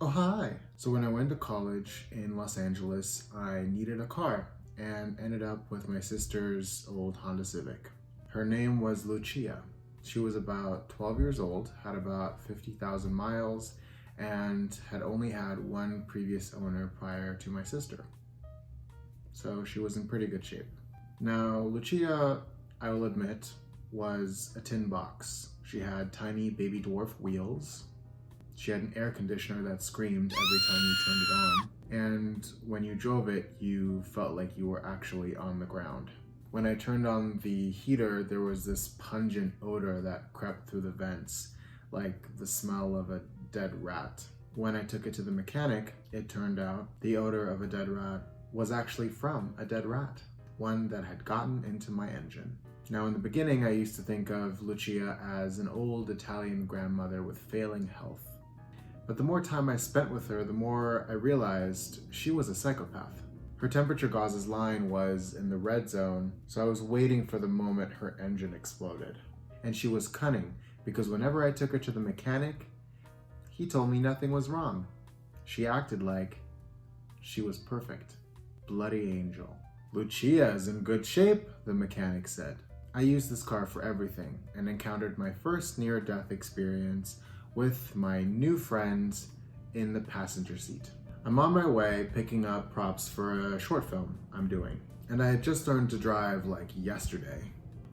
Oh, hi! So when I went to college in Los Angeles, I needed a car and ended up with my sister's old Honda Civic. Her name was Lucia. She was about 12 years old, had about 50,000 miles, and had only had one previous owner prior to my sister. So she was in pretty good shape. Now, Lucia, I will admit, was a tin box. She had tiny baby dwarf wheels. She had an air conditioner that screamed every time you turned it on. And when you drove it, you felt like you were actually on the ground. When I turned on the heater, there was this pungent odor that crept through the vents, like the smell of a dead rat. When I took it to the mechanic, it turned out the odor of a dead rat was actually from a dead rat, one that had gotten into my engine. Now, in the beginning, I used to think of Lucia as an old Italian grandmother with failing health. But the more time I spent with her, the more I realized she was a psychopath. Her temperature gauzes line was in the red zone, so I was waiting for the moment her engine exploded. And she was cunning, because whenever I took her to the mechanic, he told me nothing was wrong. She acted like she was perfect. Bloody angel. Lucia is in good shape, the mechanic said. I used this car for everything and encountered my first near-death experience with my new friend in the passenger seat. I'm on my way picking up props for a short film I'm doing, and I had just learned to drive like yesterday.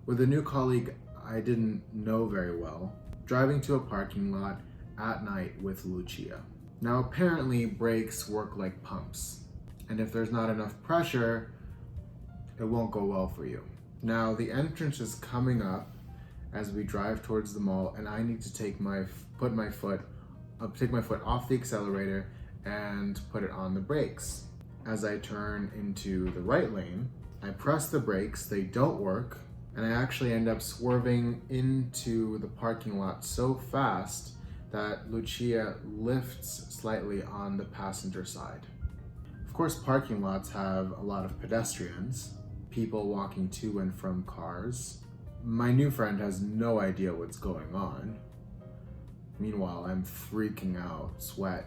With a new colleague I didn't know very well, driving to a parking lot at night with Lucia. Now apparently brakes work like pumps, and if there's not enough pressure, it won't go well for you. Now the entrance is coming up as we drive towards the mall, and I need to take my foot off the accelerator and put it on the brakes. As I turn into the right lane, I press the brakes, they don't work, and I actually end up swerving into the parking lot so fast that Lucia lifts slightly on the passenger side. Of course, parking lots have a lot of pedestrians, people walking to and from cars. My new friend has no idea what's going on. Meanwhile, I'm freaking out, sweat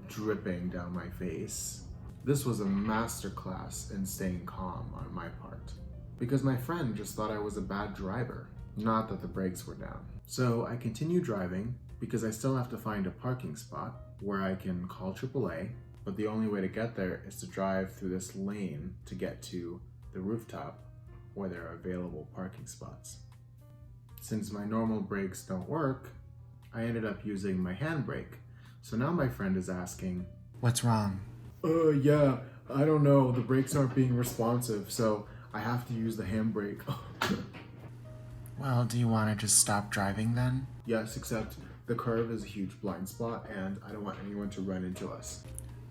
dripping down my face. This was a masterclass in staying calm on my part, because my friend just thought I was a bad driver, not that the brakes were down. So I continue driving because I still have to find a parking spot where I can call AAA, but the only way to get there is to drive through this lane to get to the rooftop where there are available parking spots. Since my normal brakes don't work, I ended up using my handbrake. So now my friend is asking, "What's wrong?" Yeah, I don't know. The brakes aren't being responsive, so I have to use the handbrake." Well, do you want to just stop driving then? Yes, except the curve is a huge blind spot and I don't want anyone to run into us.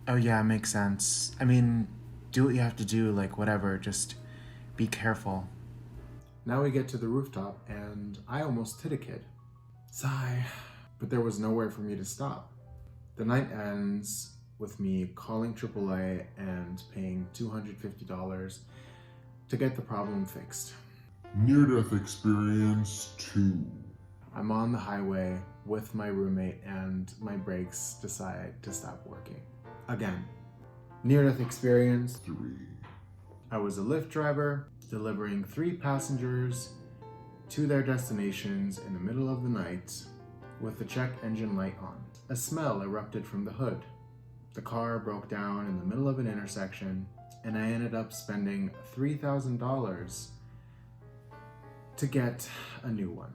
Oh yeah, makes sense. I mean, do what you have to do, like whatever, just be careful. Now we get to the rooftop and I almost hit a kid. Sigh. But there was nowhere for me to stop. The night ends with me calling AAA and paying $250 to get the problem fixed. Near-death experience 2. I'm on the highway with my roommate and my brakes decide to stop working. Again. Near-death experience 3. I was a Lyft driver delivering 3 passengers to their destinations in the middle of the night with the check engine light on. A smell erupted from the hood. The car broke down in the middle of an intersection, and I ended up spending $3,000 to get a new one.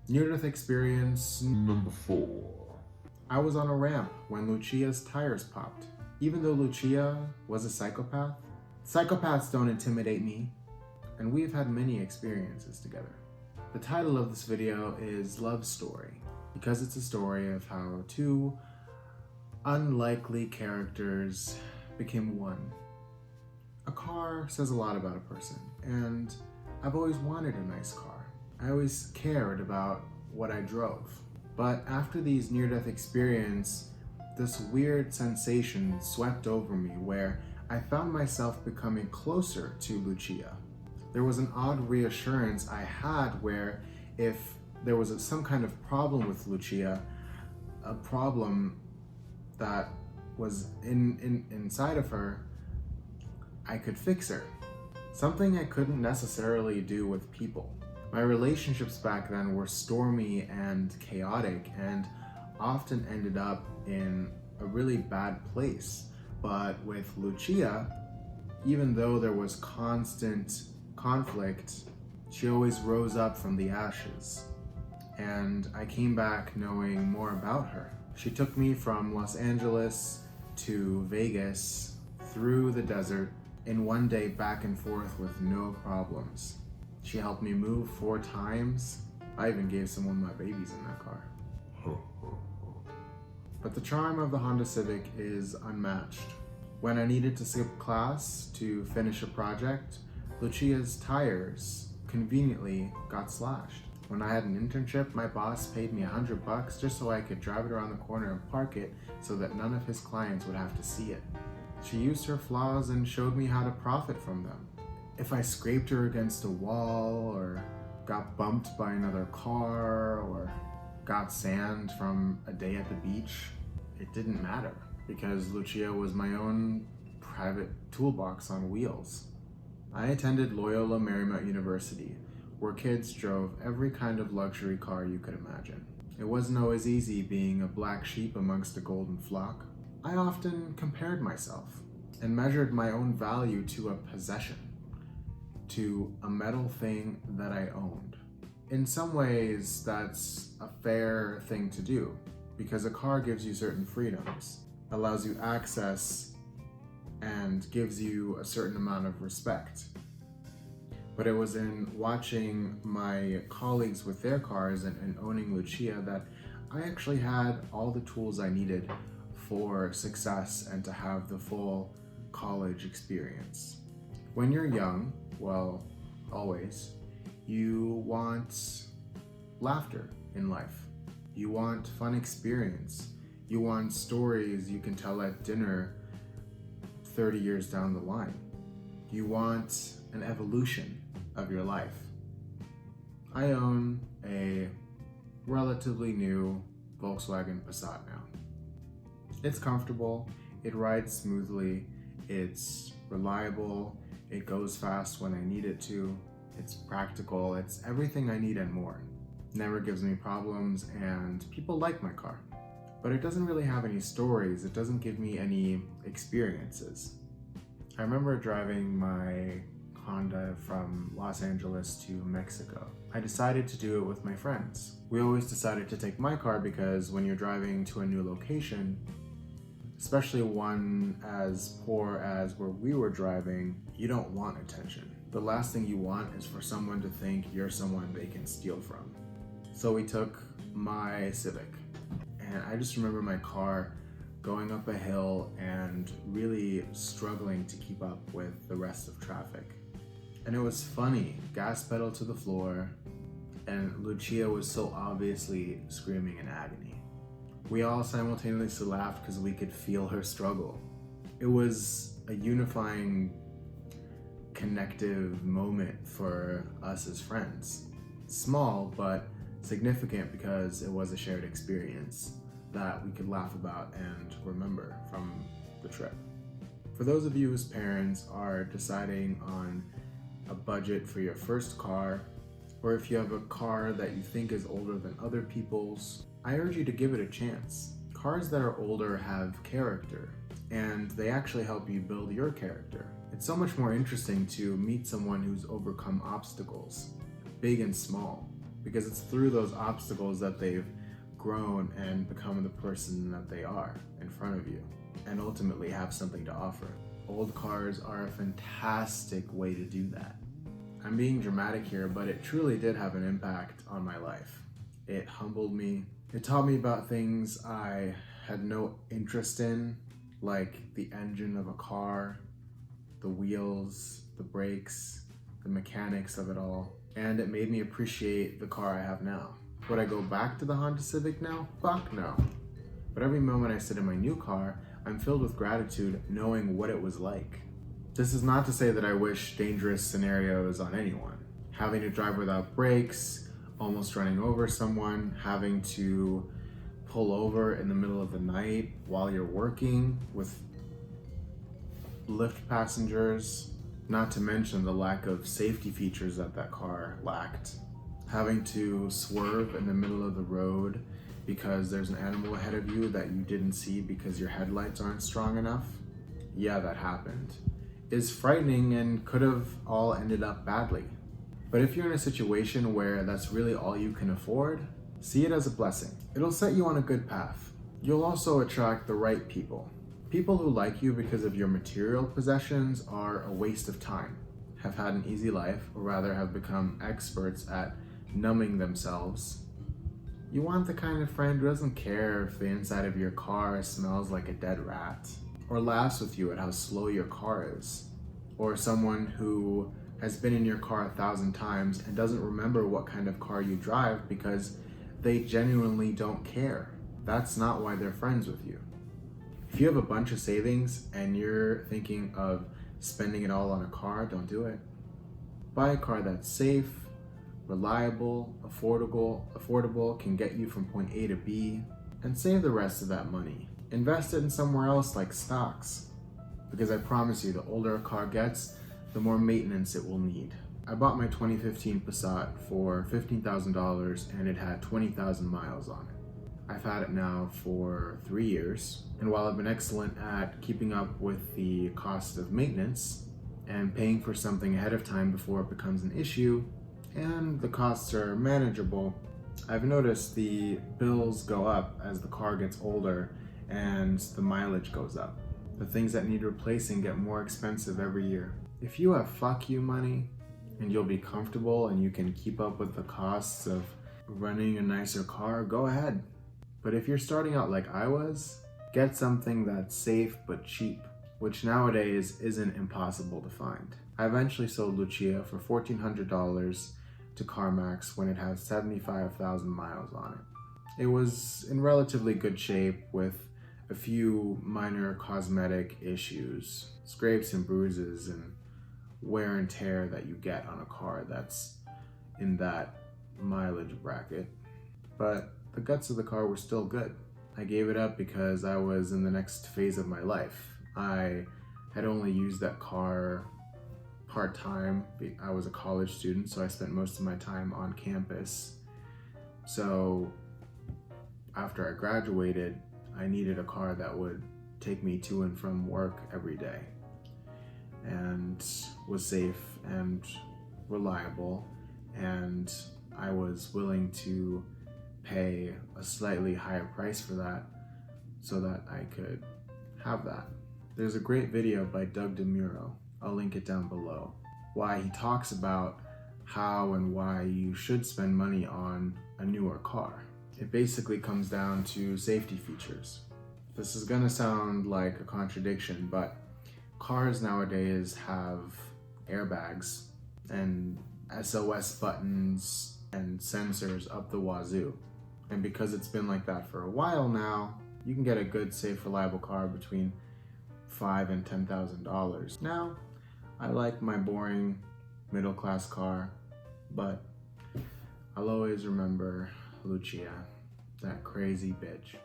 Near-death experience Number 4. I was on a ramp when Lucia's tires popped. Even though Lucia was a psychopath, psychopaths don't intimidate me, and we've had many experiences together. The title of this video is Love Story, because it's a story of how 2 unlikely characters became one. A car says a lot about a person, and I've always wanted a nice car. I always cared about what I drove. But after these near-death experiences, this weird sensation swept over me where I found myself becoming closer to Lucia. There was an odd reassurance I had where if there was some kind of problem with Lucia, a problem that was inside of her, I could fix her. Something I couldn't necessarily do with people. My relationships back then were stormy and chaotic and often ended up in a really bad place. But with Lucia, even though there was constant conflict, she always rose up from the ashes. And I came back knowing more about her. She took me from Los Angeles to Vegas, through the desert, in one day back and forth with no problems. She helped me move 4 times. I even gave someone my babies in that car. But the charm of the Honda Civic is unmatched. When I needed to skip class to finish a project, Lucia's tires conveniently got slashed. When I had an internship, my boss paid me $100 just so I could drive it around the corner and park it so that none of his clients would have to see it. She used her flaws and showed me how to profit from them. If I scraped her against a wall, or got bumped by another car, or got sand from a day at the beach, it didn't matter because Lucia was my own private toolbox on wheels. I attended Loyola Marymount University, where kids drove every kind of luxury car you could imagine. It wasn't always easy being a black sheep amongst a golden flock. I often compared myself and measured my own value to a possession, to a metal thing that I owned. In some ways, that's a fair thing to do because a car gives you certain freedoms, allows you access, and gives you a certain amount of respect. But it was in watching my colleagues with their cars and owning Lucia that I actually had all the tools I needed for success and to have the full college experience. When you're young, well, always, you want laughter in life. You want fun experience. You want stories you can tell at dinner 30 years down the line. You want an evolution of your life. I own a relatively new Volkswagen Passat now. It's comfortable, it rides smoothly, it's reliable, it goes fast when I need it to, it's practical, it's everything I need and more. Never gives me problems, and people like my car. But it doesn't really have any stories, it doesn't give me any experiences. I remember driving my Honda from Los Angeles to Mexico. I decided to do it with my friends. We always decided to take my car because when you're driving to a new location, especially one as poor as where we were driving, you don't want attention. The last thing you want is for someone to think you're someone they can steal from. So we took my Civic, and I just remember my car going up a hill and really struggling to keep up with the rest of traffic. And it was funny, gas pedal to the floor, and Lucia was so obviously screaming in agony. We all simultaneously laughed because we could feel her struggle. It was a unifying, connective moment for us as friends. Small, but significant because it was a shared experience that we could laugh about and remember from the trip. For those of you whose parents are deciding on a budget for your first car, or if you have a car that you think is older than other people's, I urge you to give it a chance. Cars that are older have character, and they actually help you build your character. It's so much more interesting to meet someone who's overcome obstacles, big and small, because it's through those obstacles that they've grown and become the person that they are in front of you, and ultimately have something to offer. Old cars are a fantastic way to do that. I'm being dramatic here, but it truly did have an impact on my life. It humbled me. It taught me about things I had no interest in, like the engine of a car, the wheels, the brakes, the mechanics of it all. And it made me appreciate the car I have now. Would I go back to the Honda Civic now? Fuck no. But every moment I sit in my new car, I'm filled with gratitude knowing what it was like. This is not to say that I wish dangerous scenarios on anyone. Having to drive without brakes, almost running over someone, having to pull over in the middle of the night while you're working with Lyft passengers, not to mention the lack of safety features that car lacked. Having to swerve in the middle of the road because there's an animal ahead of you that you didn't see because your headlights aren't strong enough. Yeah, that happened. Is frightening and could have all ended up badly. But if you're in a situation where that's really all you can afford, see it as a blessing. It'll set you on a good path. You'll also attract the right people. People who like you because of your material possessions are a waste of time, have had an easy life, or rather have become experts at numbing themselves. You want the kind of friend who doesn't care if the inside of your car smells like a dead rat, or laughs with you at how slow your car is, or someone who has been in your car 1,000 times and doesn't remember what kind of car you drive because they genuinely don't care. That's not why they're friends with you. If you have a bunch of savings and you're thinking of spending it all on a car, don't do it. Buy a car that's safe, reliable, affordable, can get you from point A to B, and save the rest of that money. Invest it in somewhere else like stocks, because I promise you, the older a car gets, the more maintenance it will need. I bought my 2015 Passat for $15,000 and it had 20,000 miles on it. I've had it now for 3 years, and while I've been excellent at keeping up with the cost of maintenance and paying for something ahead of time before it becomes an issue, and the costs are manageable, I've noticed the bills go up as the car gets older and the mileage goes up. The things that need replacing get more expensive every year. If you have fuck you money and you'll be comfortable and you can keep up with the costs of running a nicer car, go ahead. But if you're starting out like I was, get something that's safe but cheap, which nowadays isn't impossible to find. I eventually sold Lucia for $1,400 to CarMax when it had 75,000 miles on it. It was in relatively good shape with a few minor cosmetic issues, scrapes and bruises and wear and tear that you get on a car that's in that mileage bracket. But the guts of the car were still good. I gave it up because I was in the next phase of my life. I had only used that car part-time. I was a college student, so I spent most of my time on campus. So after I graduated, I needed a car that would take me to and from work every day and was safe and reliable, and I was willing to pay a slightly higher price for that so that I could have that. There's a great video by Doug DeMuro, I'll link it down below, why he talks about how and why you should spend money on a newer car. It basically comes down to safety features. This is gonna sound like a contradiction, but cars nowadays have airbags and SOS buttons and sensors up the wazoo. And because it's been like that for a while now, you can get a good, safe, reliable car between $5,000 and $10,000. Now, I like my boring middle-class car, but I'll always remember Lucia, that crazy bitch.